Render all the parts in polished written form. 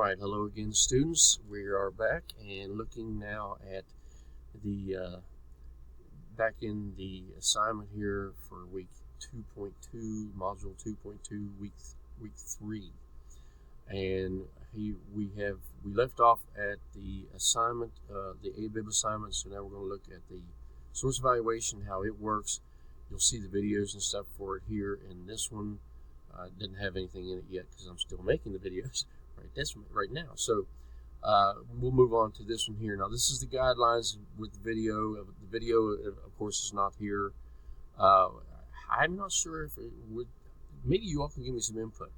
Alright, hello again students. We are back and looking now at the back in the assignment here for week 2.2, module 2.2, week 3. And we left off at the assignment, the ABIB assignment, so now we're going to look at the source evaluation, how it works. You'll see the videos and stuff for it here, and this one didn't have anything in it yet because I'm still making the videos right now. So we'll move on to this one here. Now this is the guidelines with the video. The video, of course, is not here. I'm not sure if it would. Maybe you all can give me some input.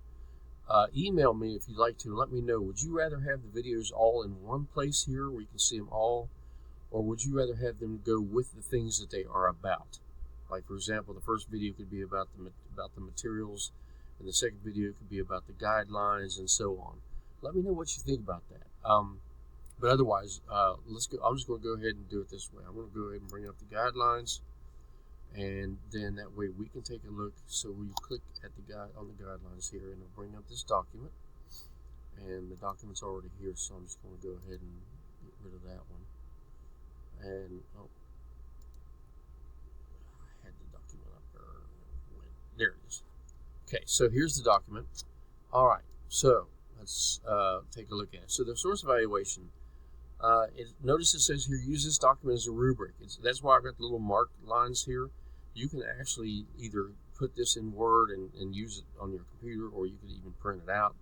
Email me if you'd like to and let me know. Would you rather have the videos all in one place here where you can see them all, or would you rather have them go with the things that they are about? Like, for example, the first video could be about the materials, and the second video could be about the guidelines, and so on. Let me know what you think about that. But otherwise, let's go. I'm just going to go ahead and do it this way. I'm going to go ahead and bring up the guidelines, and then that way we can take a look. So we click at on the guidelines here, and it'll bring up this document. And the document's already here, so I'm just going to go ahead and get rid of that one. And I had the document up there. There it is. Okay, so here's the document. All right, so let's take a look at it. So the source evaluation, notice it says here, use this document as a rubric. That's why I've got the little marked lines here. You can actually either put this in Word and use it on your computer, or you could even print it out,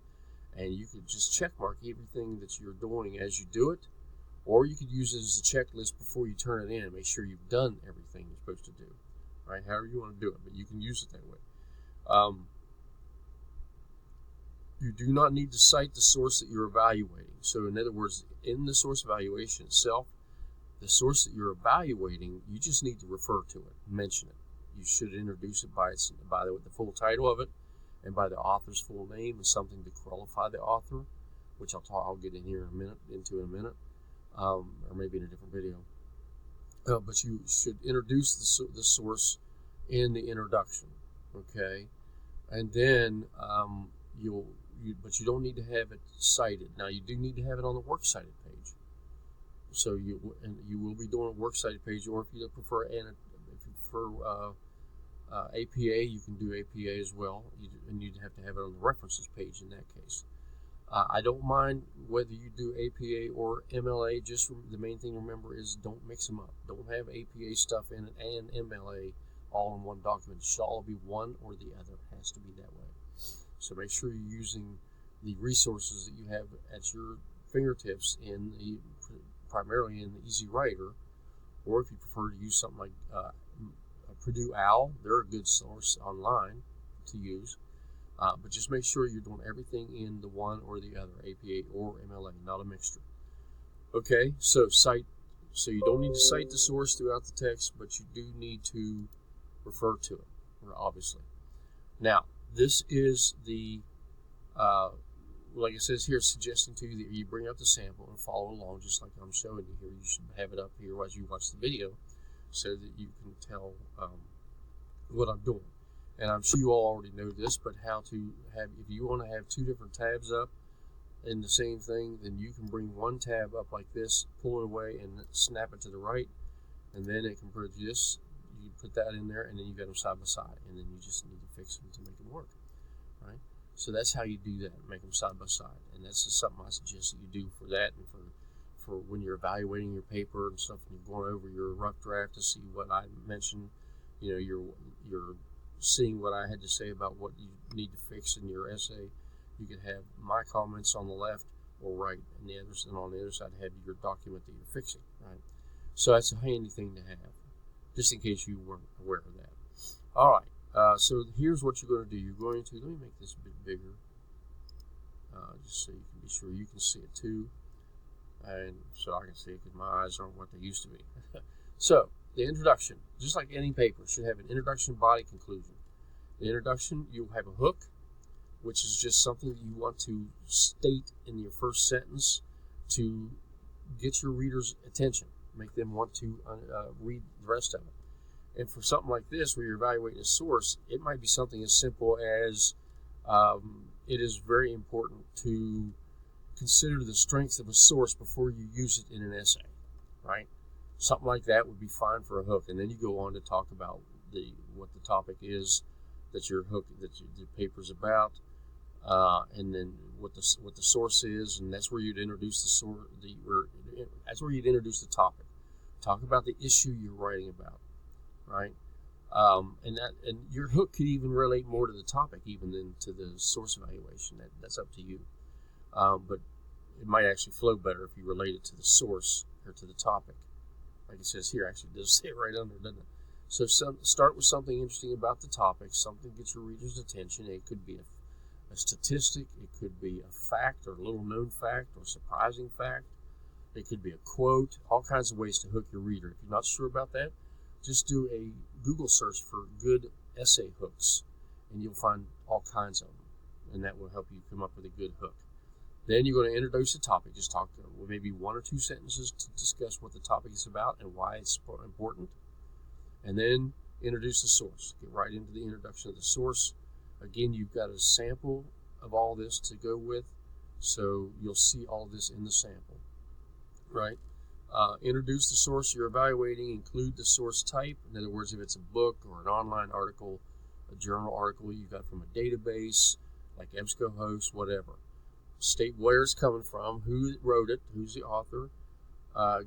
and you could just check mark everything that you're doing as you do it, or you could use it as a checklist before you turn it in and make sure you've done everything you're supposed to do, right? However you want to do it, but you can use it that way. You do not need to cite the source that you're evaluating. So in other words, in the source evaluation itself, the source that you're evaluating, you just need to refer to it, mention it. You should introduce it by the full title of it, and by the author's full name, and something to qualify the author, which I'll get into in a minute, or maybe in a different video. But you should introduce the source in the introduction, okay? And then but you don't need to have it cited. Now you do need to have it on the works cited page. So you will be doing a works cited page, or if you prefer APA, you can do APA as well, and you'd have to have it on the references page in that case. I don't mind whether you do APA or MLA. Just the main thing to remember is don't mix them up. Don't have APA stuff in it and MLA all in one document. It should all be one or the other. It has to be that way. So make sure you're using the resources that you have at your fingertips primarily in the Easy Writer, or if you prefer to use something like Purdue OWL, they're a good source online to use. But just make sure you're doing everything in the one or the other, APA or MLA, not a mixture. Okay, so you don't need to cite the source throughout the text, but you do need to refer to it, obviously. Now, this is the, like it says here, suggesting to you that you bring up the sample and follow along just like I'm showing you here. You should have it up here as you watch the video so that you can tell what I'm doing. And I'm sure you all already know this, but if you want to have two different tabs up in the same thing, then you can bring one tab up like this, pull it away, and snap it to the right, and then it can produce. You put that in there, and then you got them side by side, and then you just need to fix them to make them work, right? So that's how you do that, make them side by side, and that's just something I suggest that you do for that, and for when you're evaluating your paper and stuff, and you're going over your rough draft to see what I mentioned. You know, you're seeing what I had to say about what you need to fix in your essay. You could have my comments on the left or right, and on the other side have your document that you're fixing, right? So that's a handy thing to have, just in case you weren't aware of that. All right, so here's what you're going to do. You're going to, let me make this a bit bigger, just so you can be sure you can see it too, and so I can see it because my eyes aren't what they used to be. So, the introduction, just like any paper, should have an introduction, body, conclusion. The introduction, you'll have a hook, which is just something that you want to state in your first sentence to get your reader's attention, make them want to read the rest of it. And for something like this, where you're evaluating a source, it might be something as simple as it is very important to consider the strength of a source before you use it in an essay, right? Something like that would be fine for a hook, and then you go on to talk about what the topic is that your hook the paper's about, and then what the source is, and that's where you'd introduce the source. That's where you'd introduce the topic. Talk about the issue you're writing about, right? And your hook could even relate more to the topic even than to the source evaluation. That's up to you. But it might actually flow better if you relate it to the source or to the topic. Like it says here, actually it does say it right under, doesn't it? So start with something interesting about the topic, something that gets your reader's attention. It could be a statistic, it could be a fact or a little known fact or surprising fact. It could be a quote, all kinds of ways to hook your reader. If you're not sure about that, just do a Google search for good essay hooks, and you'll find all kinds of them, and that will help you come up with a good hook. Then you're going to introduce the topic. Just talk maybe one or two sentences to discuss what the topic is about and why it's important. And then introduce the source. Get right into the introduction of the source. Again, you've got a sample of all this to go with, so you'll see all this in the sample, right? Introduce the source you're evaluating. Include the source type. In other words, if it's a book or an online article, a journal article you got from a database like EBSCOhost, whatever. State where it's coming from, who wrote it, who's the author.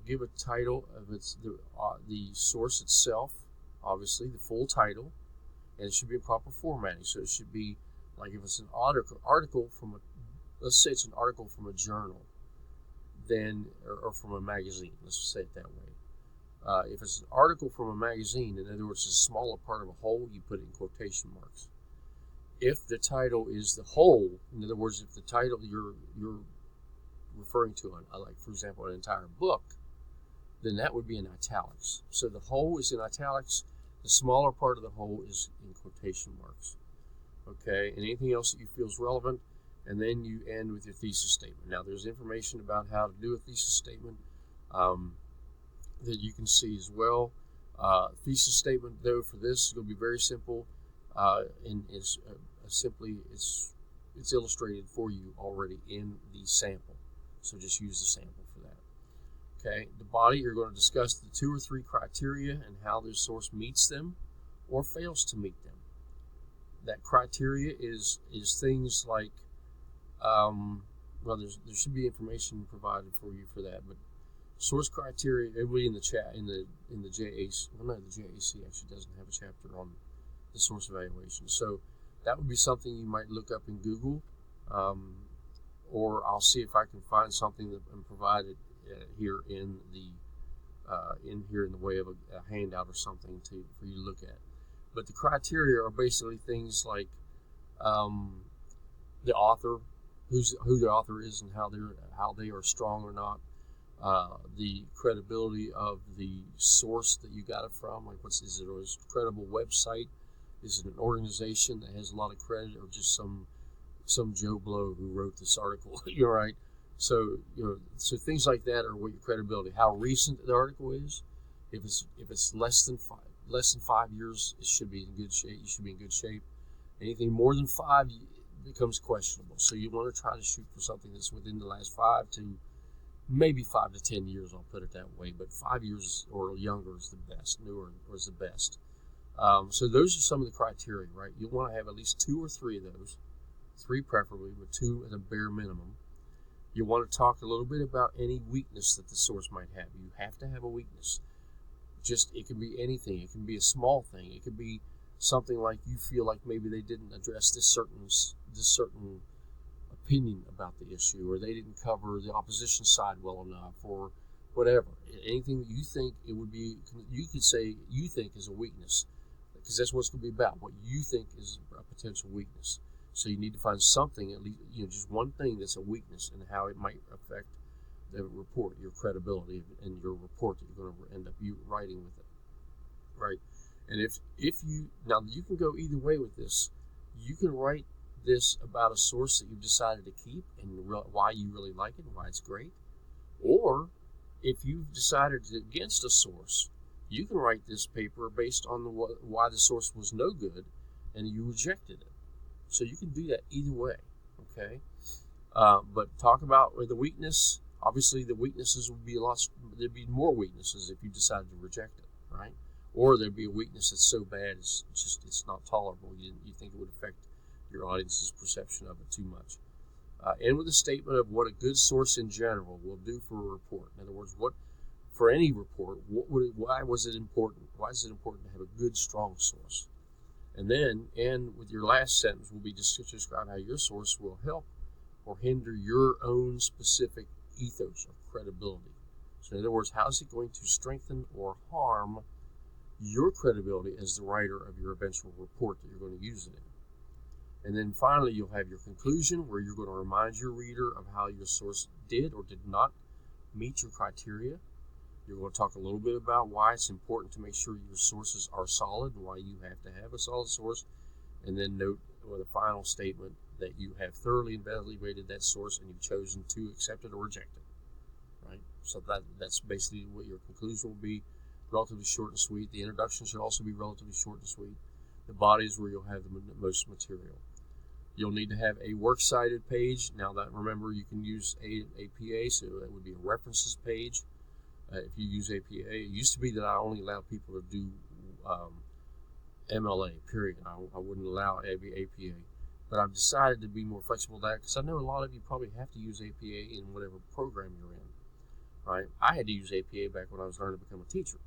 Give a title of the source itself, obviously the full title, and it should be in proper formatting. So it should be like if it's an article from let's say it's an article from a journal, then or from a magazine. Let's say it that way. If it's an article from a magazine, in other words, it's a smaller part of a whole, you put it in quotation marks. If the title is the whole, in other words, if the title you're referring to, like for example, an entire book, then that would be in italics. So the whole is in italics. The smaller part of the whole is in quotation marks. Okay, and anything else that you feel is relevant, and then you end with your thesis statement. Now, there's information about how to do a thesis statement that you can see as well. Thesis statement, though, for this is going to be very simple, and it's illustrated for you already in the sample. So just use the sample for that. Okay, the body, you're going to discuss the 2 or 3 criteria and how the source meets them or fails to meet them. That criteria is things like, there should be information provided for you for that, but source criteria, everybody in the chat, in the JAC, well, no, the JAC actually doesn't have a chapter on the source evaluation. So that would be something you might look up in Google, or I'll see if I can find something and provide it here in the way of a handout or something for you to look at. But the criteria are basically things like the author, who the author is, and how they are strong or not. The credibility of the source that you got it from, like is it a credible website? Is it an organization that has a lot of credit, or just some Joe Blow who wrote this article? You're right. So so things like that are what your credibility. How recent the article is. If it's less than 5 years, it should be in good shape. You should be in good shape. Anything more than 5 becomes questionable. So you want to try to shoot for something that's within the last 5 to maybe 5 to 10 years. I'll put it that way. But 5 years or younger is the best. Newer is the best. So those are some of the criteria, right? You'll want to have at least 2 or 3 of those, 3 preferably, but 2 at a bare minimum. You want to talk a little bit about any weakness that the source might have. You have to have a weakness. It can be anything. It can be a small thing. It could be something like you feel like maybe they didn't address this certain opinion about the issue, or they didn't cover the opposition side well enough, or whatever. Anything that you think it would be, you could say you think is a weakness, because that's what it's going to be about. What you think is a potential weakness. So you need to find something, at least, just one thing that's a weakness, and how it might affect the report, your credibility, and your report that you're going to end up writing with it, right? And if you can go either way with this. You can write this about a source that you've decided to keep and why you really like it and why it's great. Or if you've decided against a source, you can write this paper based on why the source was no good and you rejected it. So you can do that either way, okay? But talk about the weakness. Obviously, the weaknesses would be there'd be more weaknesses if you decided to reject it, right? Or there'd be a weakness that's so bad it's not tolerable. You think it would affect your audience's perception of it too much. End with a statement of what a good source in general will do for a report. In other words, for any report, why was it important? Why is it important to have a good, strong source? And then end with your last sentence will be just to describe how your source will help or hinder your own specific ethos or credibility. So in other words, how is it going to strengthen or harm your credibility as the writer of your eventual report that you're going to use it in? And then finally, you'll have your conclusion where you're going to remind your reader of how your source did or did not meet your criteria. You're going to talk a little bit about why it's important to make sure your sources are solid and why you have to have a solid source. And then note with a final statement that you have thoroughly evaluated that source and you've chosen to accept it or reject it. Right? So that's basically what your conclusion will be. Relatively short and sweet. The introduction should also be relatively short and sweet. The body is where you'll have the most material. You'll need to have a works cited page. Now that, remember, you can use APA, so that would be a references page. If you use APA, it used to be that I only allowed people to do MLA, period. I wouldn't allow APA. But I've decided to be more flexible with that because I know a lot of you probably have to use APA in whatever program you're in. Right? I had to use APA back when I was learning to become a teacher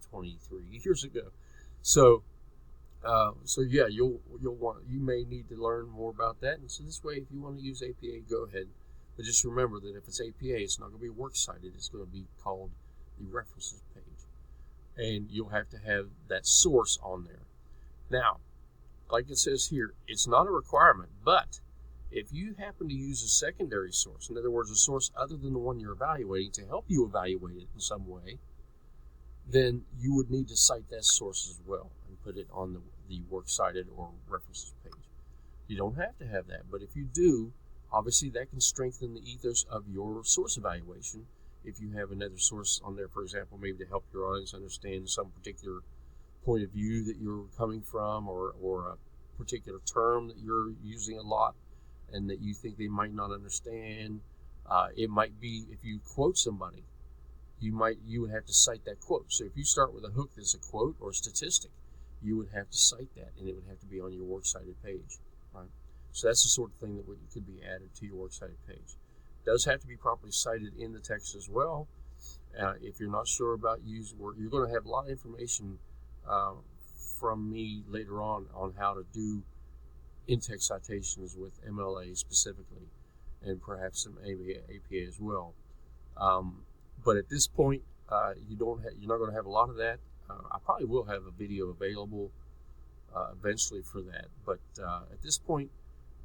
23 years ago. So yeah, you may need to learn more about that. And so this way, if you want to use APA, go ahead. But just remember that if it's APA, it's not going to be works cited. It's going to be called the references page, and you'll have to have that source on there. Now, like it says here, it's not a requirement, but if you happen to use a secondary source, in other words, a source other than the one you're evaluating to help you evaluate it in some way, then you would need to cite that source as well and put it on the works cited or references page. You don't have to have that, but if you do, obviously that can strengthen the ethos of your source evaluation. If you have another source on there, for example, maybe to help your audience understand some particular point of view that you're coming from, or a particular term that you're using a lot and that you think they might not understand. It might be if you quote somebody, you would have to cite that quote. So if you start with a hook that's a quote or a statistic, you would have to cite that, and it would have to be on your works cited page, right? So that's the sort of thing that could be added to your works cited page. It does have to be properly cited in the text as well. If you're not sure about you're going to have a lot of information from me later on how to do in-text citations with MLA specifically, and perhaps some APA as well. But at this point, you're not going to have a lot of that. I probably will have a video available eventually for that. But at this point,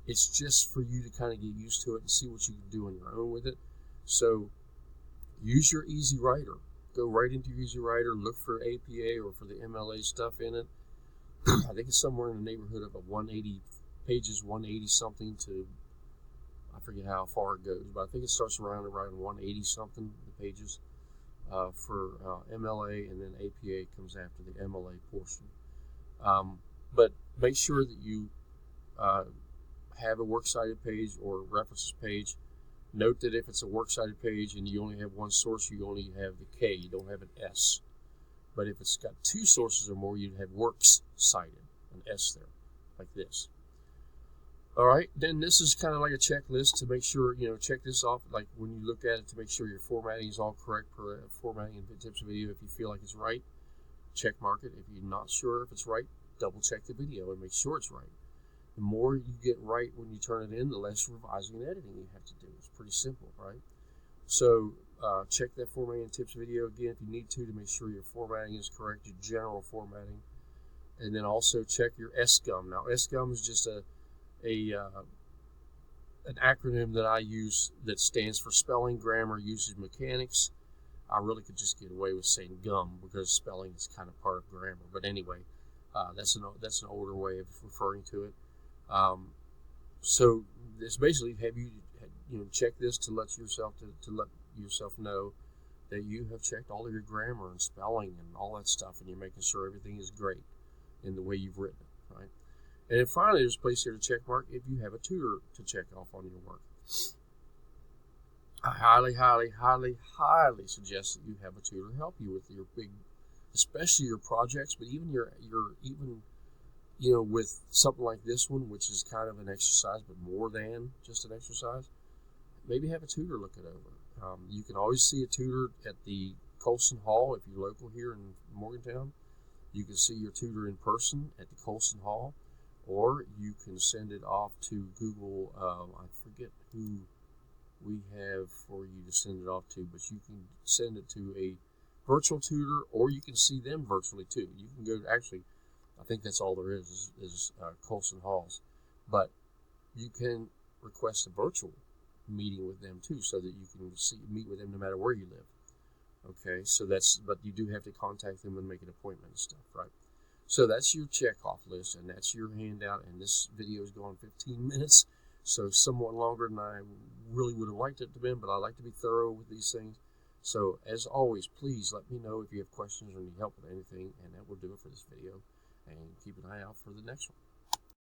it's just for you to kind of get used to it and see what you can do on your own with it. So use your Easy Writer. Go right into your Easy Writer, look for APA or for the MLA stuff in it. I think it's somewhere in the neighborhood of 180 pages, 180 something to, I forget how far it goes, but I think it starts around 180 something the pages for MLA, and then APA comes after the MLA portion. But make sure that you have a works cited page or references page. Note that if it's a works cited page and you only have one source, you only have the K, you don't have an S. But if it's got two sources or more, you'd have works cited, an S there, like this. All right, then this is kind of like a checklist to make sure, check this off, like when you look at it, to make sure your formatting is all correct per formatting and tips of video. If you feel like it's right, check mark it. If you're not sure if it's right, double check the video and make sure it's right. The more you get right when you turn it in, the less revising and editing you have to do. It's pretty simple, right? So check that formatting and tips video again if you need to make sure your formatting is correct, your general formatting. And then also check your SGUM. Now, SGUM is just an acronym that I use that stands for spelling, grammar, usage, mechanics. I really could just get away with saying gum because spelling is kind of part of grammar. But anyway, that's an older way of referring to it. So it's basically have you check this to let yourself know that you have checked all of your grammar and spelling and all that stuff, and you're making sure everything is great in the way you've written it, right? And then finally, there's a place here to check mark if you have a tutor to check off on your work. I highly suggest that you have a tutor help you with your big, especially your projects, but even even with something like this one, which is kind of an exercise, but more than just an exercise. Maybe have a tutor look it over. You can always see a tutor at the Colson Hall if you're local here in Morgantown. You can see your tutor in person at the Colson Hall, or you can send it off to Google. I forget who we have for you to send it off to, but you can send it to a virtual tutor, or you can see them virtually too. You can go, actually, I think that's all there is Colson Halls, but you can request a virtual meeting with them too, so that you can meet with them no matter where you live. Okay, so but you do have to contact them and make an appointment and stuff, right? So that's your checkoff list, and that's your handout, and this video is going 15 minutes, so somewhat longer than I really would have liked it to be, but I like to be thorough with these things. So as always, please let me know if you have questions or need help with anything, and that will do it for this video, and keep an eye out for the next one.